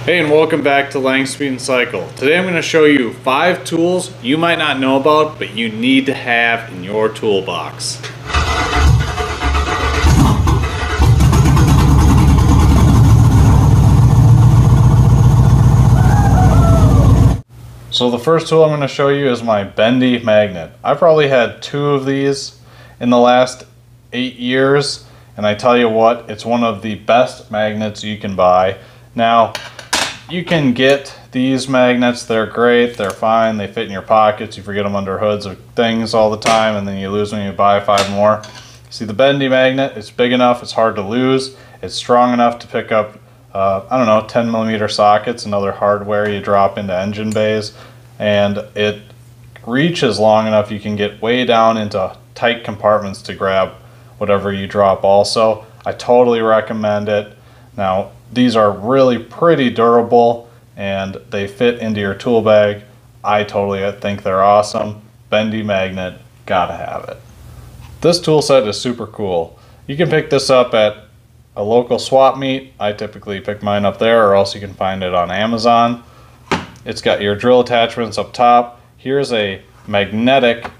Hey, and welcome back to Lang Speed and Cycle. Today I'm going to show you 5 tools you might not know about, but you need to have in your toolbox. So the first tool I'm going to show you is my Bendy Magnet. I probably had 2 of these in the last 8 years, and I tell you what, it's one of the best magnets you can buy. Now, you can get these magnets, they're great, they're fine, they fit in your pockets, you forget them under hoods of things all the time, and then you lose them when you buy 5 more. See, the Bendy Magnet, it's big enough, it's hard to lose, it's strong enough to pick up, I don't know, 10mm sockets and other hardware you drop into engine bays, and it reaches long enough you can get way down into tight compartments to grab whatever you drop also. I totally recommend it. Now, these are really pretty durable and they fit into your tool bag. I totally think they're awesome. Bendy Magnet, gotta have it. This tool set is super cool. You can pick this up at a local swap meet. I typically pick mine up there, or else you can find it on Amazon. It's got your drill attachments up top. Here's a magnetic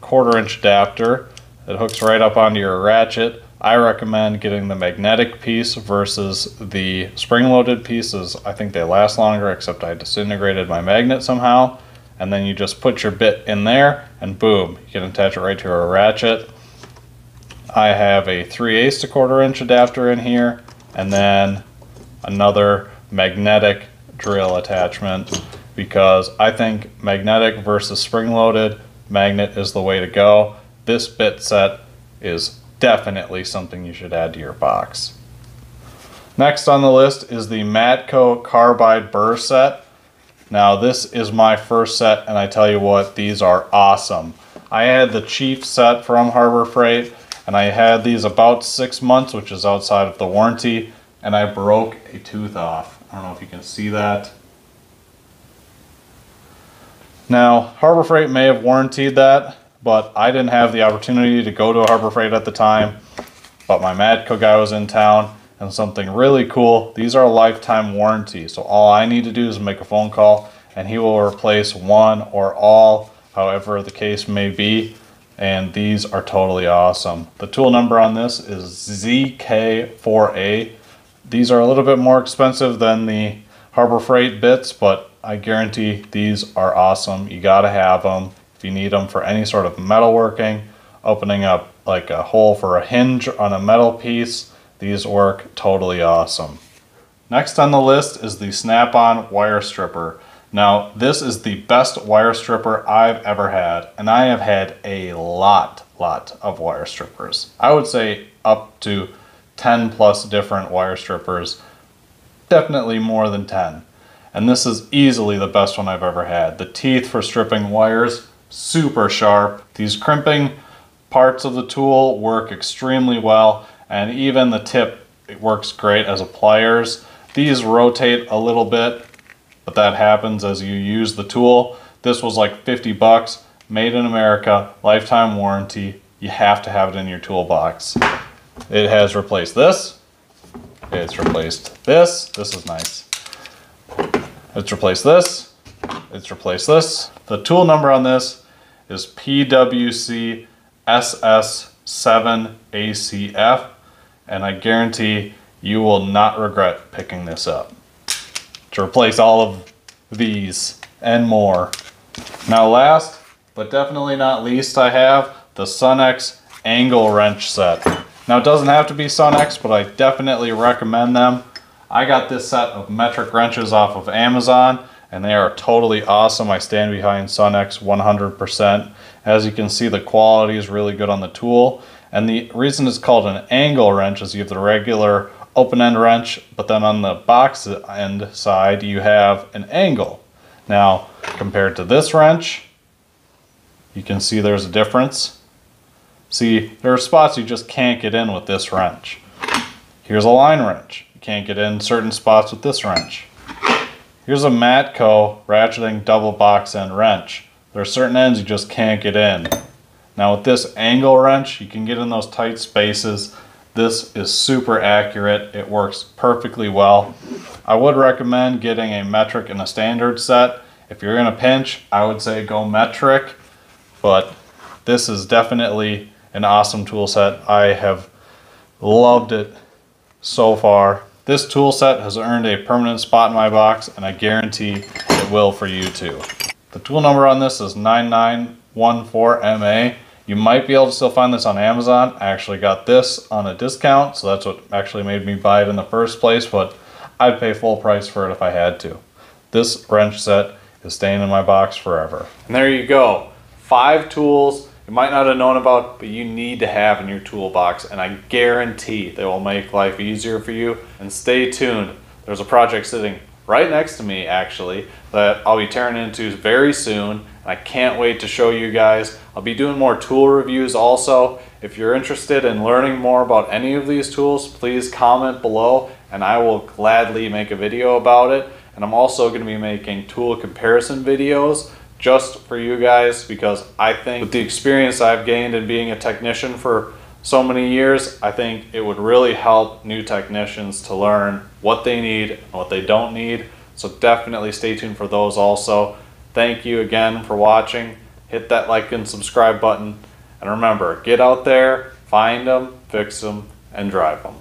1/4 inch adapter that hooks right up onto your ratchet. I recommend getting the magnetic piece versus the spring-loaded pieces. I think they last longer, except I disintegrated my magnet somehow. And then you just put your bit in there and boom, you can attach it right to a ratchet. I have a 3/8 to 1/4 inch adapter in here, and then another magnetic drill attachment, because I think magnetic versus spring-loaded magnet is the way to go. This bit set is definitely something you should add to your box. Next on the list is the Matco Carbide Bur Set. Now, this is my first set, and I tell you what, these are awesome. I had the Chief set from Harbor Freight, and I had these about 6 months, which is outside of the warranty, and I broke a tooth off. I don't know if you can see that. Now, Harbor Freight may have warrantied that, but I didn't have the opportunity to go to Harbor Freight at the time, but my Matco guy was in town, and something really cool, these are a lifetime warranty, so all I need to do is make a phone call, and he will replace one or all, however the case may be, and these are totally awesome. The tool number on this is ZK4A. These are a little bit more expensive than the Harbor Freight bits, but I guarantee these are awesome. You gotta have them. If you need them for any sort of metalworking, opening up like a hole for a hinge on a metal piece, these work totally awesome. Next on the list is the SnapOn wire stripper. Now, this is the best wire stripper I've ever had, and I have had a lot of wire strippers. I would say up to 10 plus different wire strippers, definitely more than 10. And this is easily the best one I've ever had. The teeth for stripping wires, super sharp. These crimping parts of the tool work extremely well, and even the tip, it works great as a pliers. These rotate a little bit, but that happens as you use the tool. This was like 50 bucks, made in America, lifetime warranty. You have to have it in your toolbox. It has replaced this. It's replaced this. This is nice. It's replaced this. It's replaced this. The tool number on this is PWC SS7ACF, and I guarantee you will not regret picking this up to replace all of these and more. Now, last but definitely not least, I have the Sunex angle wrench set. Now, it doesn't have to be Sunex, but I definitely recommend them. I got this set of metric wrenches off of Amazon, and they are totally awesome. I stand behind Sunex 100%. As you can see, the quality is really good on the tool. And the reason it's called an angle wrench is you have the regular open-end wrench, but then on the box end side, you have an angle. Now, compared to this wrench, you can see there's a difference. See, there are spots you just can't get in with this wrench. Here's a line wrench. You can't get in certain spots with this wrench. Here's a Matco ratcheting double box end wrench. There are certain ends you just can't get in. Now with this angle wrench, you can get in those tight spaces. This is super accurate. It works perfectly well. I would recommend getting a metric and a standard set. If you're in a pinch, I would say go metric, but this is definitely an awesome tool set. I have loved it so far. This tool set has earned a permanent spot in my box, and I guarantee it will for you too. The tool number on this is 9914MA. You might be able to still find this on Amazon. I actually got this on a discount, so that's what actually made me buy it in the first place, but I'd pay full price for it if I had to. This wrench set is staying in my box forever. And there you go. 5 tools you might not have known about, but you need to have in your toolbox, and I guarantee they will make life easier for you. And stay tuned. There's a project sitting right next to me actually that I'll be tearing into very soon, and I can't wait to show you guys. I'll be doing more tool reviews also. If you're interested in learning more about any of these tools, please comment below and I will gladly make a video about it. And I'm also going to be making tool comparison videos just for you guys, because I think with the experience I've gained in being a technician for so many years, I think it would really help new technicians to learn what they need and what they don't need. So definitely stay tuned for those also. Thank you again for watching. Hit that like and subscribe button. And remember, get out there, find them, fix them, and drive them.